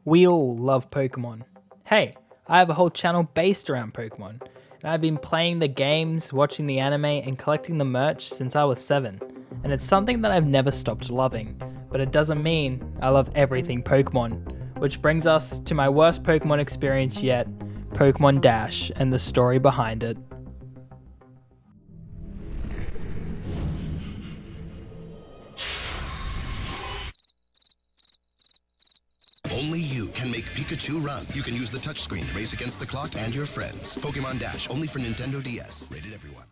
We all love Pokemon. Hey, I have a whole channel based around Pokemon, and I've been playing the games, watching the anime, and collecting the merch since I was 7, and it's something that I've never stopped loving, but it doesn't mean I love everything Pokemon, which brings us to my worst Pokemon experience yet, Pokemon Dash, and the story behind it. Only you can make Pikachu run. You can use the touchscreen to race against the clock and your friends. Pokemon Dash, only for Nintendo DS. Rated everyone.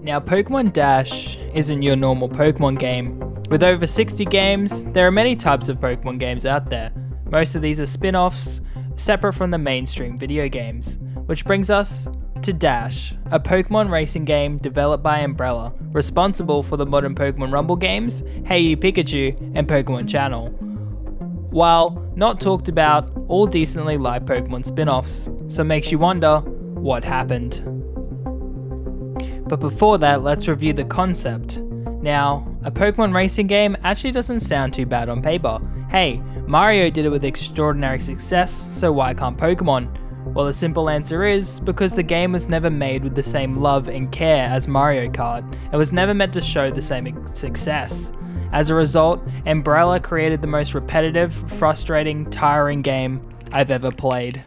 Now, Pokemon Dash isn't your normal Pokemon game. With over 60 games, there are many types of Pokemon games out there. Most of these are spin-offs, separate from the mainstream video games. Which brings us to Dash, a Pokemon racing game developed by Umbrella, responsible for the modern Pokemon Rumble games, Hey You Pikachu, and Pokemon Channel. While not talked about, all decently live Pokemon spin-offs, so it makes you wonder what happened. But before that, let's review the concept. Now, a Pokemon racing game actually doesn't sound too bad on paper. Hey, Mario did it with extraordinary success, so why can't Pokemon? Well, the simple answer is because the game was never made with the same love and care as Mario Kart. It was never meant to show the same success. As a result, Umbrella created the most repetitive, frustrating, tiring game I've ever played.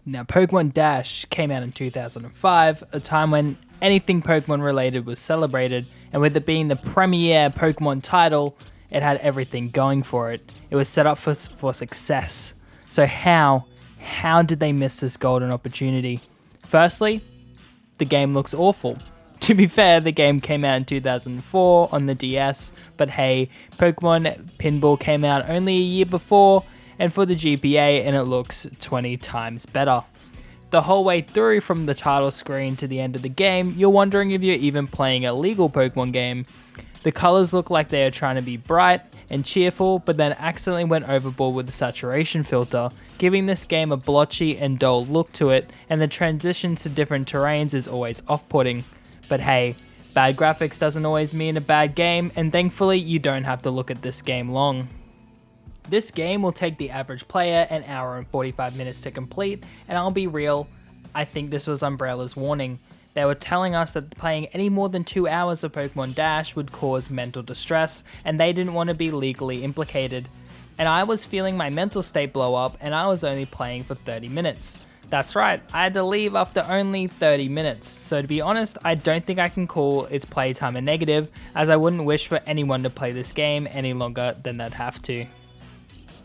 Now, Pokemon Dash came out in 2005, a time when anything Pokemon related was celebrated, and with it being the premier Pokemon title, it had everything going for it. It was set up for success. So how did they miss this golden opportunity? Firstly, the game looks awful. To be fair, the game came out in 2004 on the DS, but hey, Pokemon Pinball came out only a year before, and for the GBA, and it looks 20 times better. The whole way through from the title screen to the end of the game, you're wondering if you're even playing a legal Pokemon game. The colors look like they are trying to be bright and cheerful, but then accidentally went overboard with the saturation filter, giving this game a blotchy and dull look to it, and the transition to different terrains is always off-putting. But hey, bad graphics doesn't always mean a bad game, and thankfully you don't have to look at this game long. This game will take the average player an hour and 45 minutes to complete, and I'll be real, I think this was Umbrella's warning. They were telling us that playing any more than 2 hours of Pokemon Dash would cause mental distress, and they didn't want to be legally implicated. And I was feeling my mental state blow up, and I was only playing for 30 minutes. That's right, I had to leave after only 30 minutes, so to be honest, I don't think I can call its playtime a negative, as I wouldn't wish for anyone to play this game any longer than they'd have to.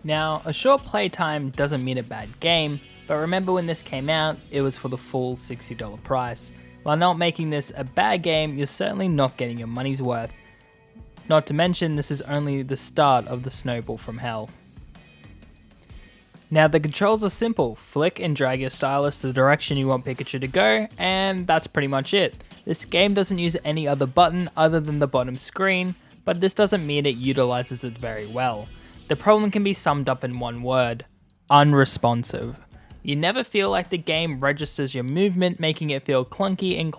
Now, a short playtime doesn't mean a bad game, but remember when this came out, it was for the full $60 price. While not making this a bad game, you're certainly not getting your money's worth. Not to mention, this is only the start of the snowball from hell. Now, the controls are simple. Flick and drag your stylus the direction you want Pikachu to go, and that's pretty much it. This game doesn't use any other button other than the bottom screen, but this doesn't mean it utilizes it very well. The problem can be summed up in one word: unresponsive. You never feel like the game registers your movement, making it feel clunky and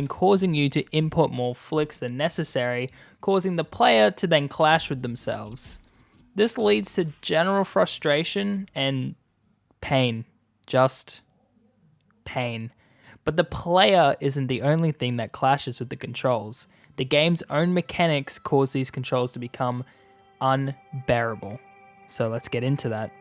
causing you to input more flicks than necessary, causing the player to then clash with themselves. This leads to general frustration and pain. Just pain. But the player isn't the only thing that clashes with the controls. The game's own mechanics cause these controls to become unbearable. So let's get into that.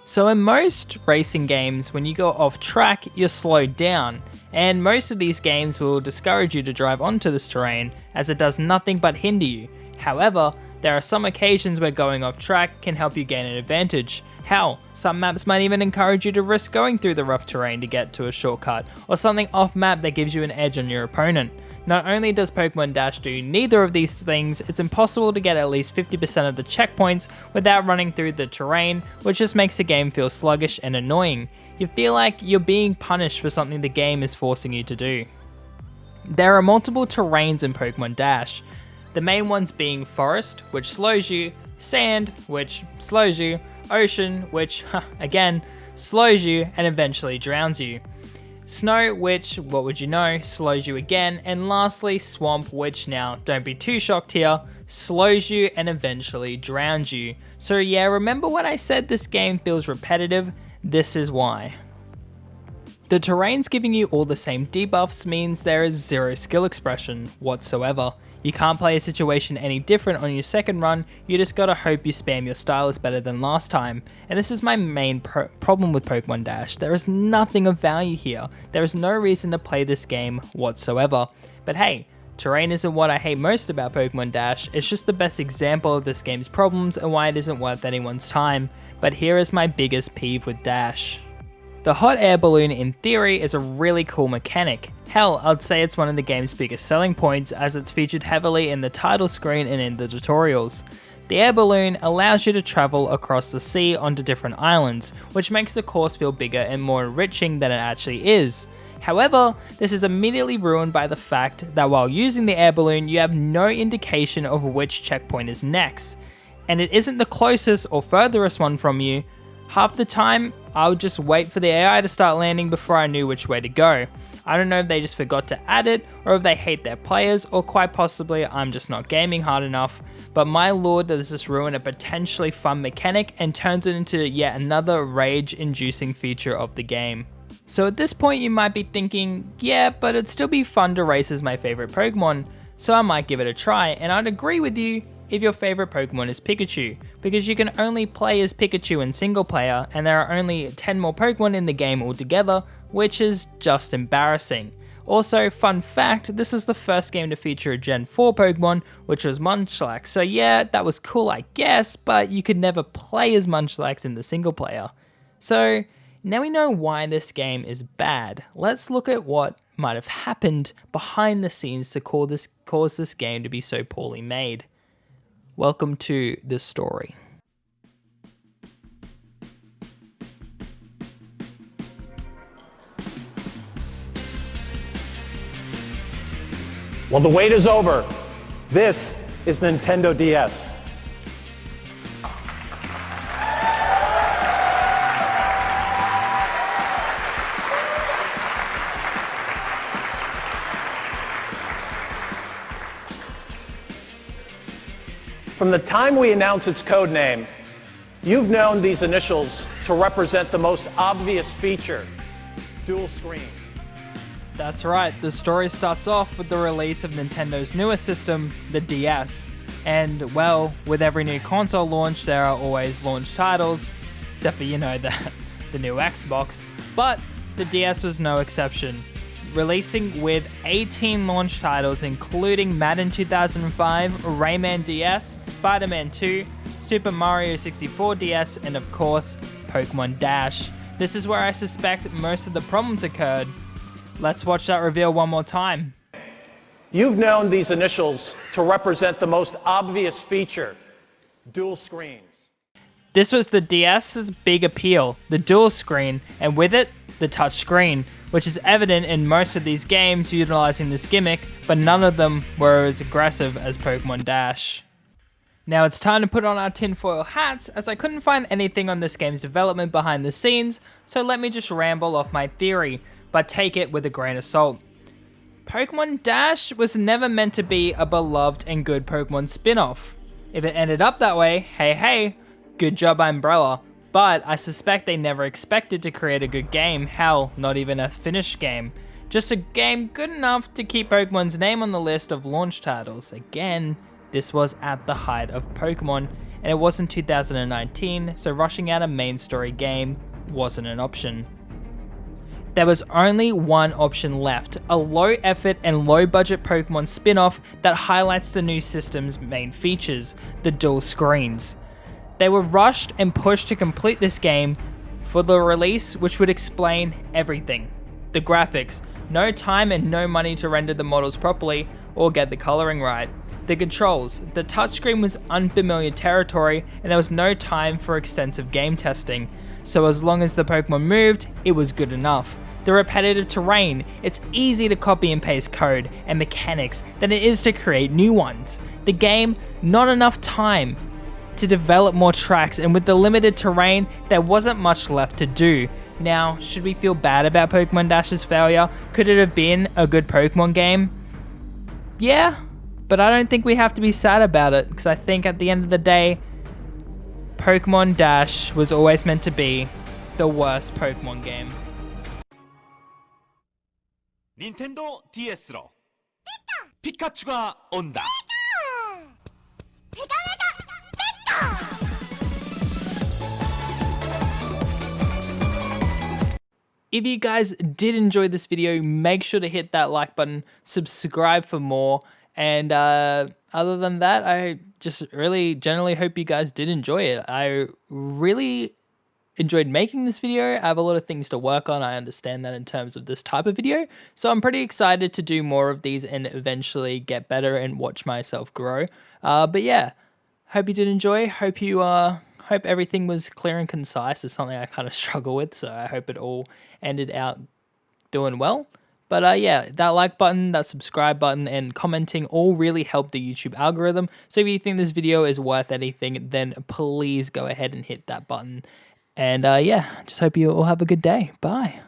So in most racing games, when you go off track, you're slowed down, and most of these games will discourage you to drive onto this terrain, as it does nothing but hinder you. However, there are some occasions where going off track can help you gain an advantage. Hell, some maps might even encourage you to risk going through the rough terrain to get to a shortcut, or something off map that gives you an edge on your opponent. Not only does Pokemon Dash do neither of these things, it's impossible to get at least 50% of the checkpoints without running through the terrain, which just makes the game feel sluggish and annoying. You feel like you're being punished for something the game is forcing you to do. There are multiple terrains in Pokemon Dash, the main ones being forest, which slows you, sand, which slows you, ocean, which, again, slows you and eventually drowns you. Snow, which, what would you know, slows you again, and lastly, swamp, which now, don't be too shocked here, slows you and eventually drowns you. So yeah, remember when I said this game feels repetitive? This is why. The terrains giving you all the same debuffs means there is zero skill expression whatsoever. You can't play a situation any different on your second run, you just gotta hope you spam your stylus better than last time. And this is my main problem with Pokemon Dash. There is nothing of value here. There is no reason to play this game whatsoever. But hey, terrain isn't what I hate most about Pokemon Dash, it's just the best example of this game's problems and why it isn't worth anyone's time. But here is my biggest peeve with Dash. The hot air balloon in theory is a really cool mechanic. Hell, I'd say it's one of the game's biggest selling points as it's featured heavily in the title screen and in the tutorials. The air balloon allows you to travel across the sea onto different islands, which makes the course feel bigger and more enriching than it actually is. However, this is immediately ruined by the fact that while using the air balloon, you have no indication of which checkpoint is next, and it isn't the closest or furthest one from you. Half the time, I would just wait for the AI to start landing before I knew which way to go. I don't know if they just forgot to add it, or if they hate their players, or quite possibly I'm just not gaming hard enough, but my lord, does this ruin a potentially fun mechanic and turns it into yet another rage-inducing feature of the game. So at this point you might be thinking, yeah, but it'd still be fun to race as my favorite Pokemon, so I might give it a try, and I'd agree with you if your favorite Pokemon is Pikachu, because you can only play as Pikachu in single player and there are only 10 more Pokemon in the game altogether, which is just embarrassing. Also, fun fact, this was the first game to feature a Gen 4 Pokemon, which was Munchlax, so yeah, that was cool I guess, but you could never play as Munchlax in the single player. So, now we know why this game is bad, let's look at what might have happened behind the scenes to cause this game to be so poorly made. Welcome to the story. Well, the wait is over. This is Nintendo DS. From the time we announced its code name, you've known these initials to represent the most obvious feature, dual screen. That's right, the story starts off with the release of Nintendo's newest system, the DS. And well, with every new console launch, there are always launch titles, except for, you know, the new Xbox. But the DS was no exception, releasing with 18 launch titles including Madden 2005, Rayman DS, Spider-Man 2, Super Mario 64 DS, and of course, Pokemon Dash. This is where I suspect most of the problems occurred. Let's watch that reveal one more time. You've known these initials to represent the most obvious feature, dual screens. This was the DS's big appeal, the dual screen, and with it, the touch screen, which is evident in most of these games utilizing this gimmick, but none of them were as aggressive as Pokemon Dash. Now it's time to put on our tinfoil hats, as I couldn't find anything on this game's development behind the scenes, so let me just ramble off my theory, but take it with a grain of salt. Pokemon Dash was never meant to be a beloved and good Pokemon spin-off. If it ended up that way, hey, good job Umbrella. But I suspect they never expected to create a good game, hell, not even a finished game. Just a game good enough to keep Pokemon's name on the list of launch titles. Again, this was at the height of Pokemon, and it wasn't 2019, so rushing out a main story game wasn't an option. There was only one option left, a low effort and low budget Pokemon spin-off that highlights the new system's main features, the dual screens. They were rushed and pushed to complete this game for the release, which would explain everything. The graphics, no time and no money to render the models properly or get the coloring right. The controls, the touchscreen was unfamiliar territory and there was no time for extensive game testing, so as long as the Pokemon moved, it was good enough. the repetitive terrain. It's easy to copy and paste code and mechanics than it is to create new ones. The game, not enough time to develop more tracks, and with the limited terrain, there wasn't much left to do. Now, should we feel bad about Pokemon Dash's failure? Could it have been a good Pokemon game? Yeah, but I don't think we have to be sad about it, because I think at the end of the day, Pokemon Dash was always meant to be the worst Pokemon game. 닌텐도 DS로 피카츄가 온다. If you guys did enjoy this video, make sure to hit that like button, subscribe for more, and other than that, I just really generally hope you guys did enjoy it. I really enjoyed making this video. I have a lot of things to work on. I understand that in terms of this type of video, so I'm pretty excited to do more of these and eventually get better and watch myself grow. But yeah, hope you did enjoy. Hope everything was clear and concise. It's something I kind of struggle with, so I hope it all ended out doing well. But yeah, that like button, that subscribe button, and commenting all really help the YouTube algorithm. So if you think this video is worth anything, then please go ahead and hit that button. And yeah, just hope you all have a good day. Bye.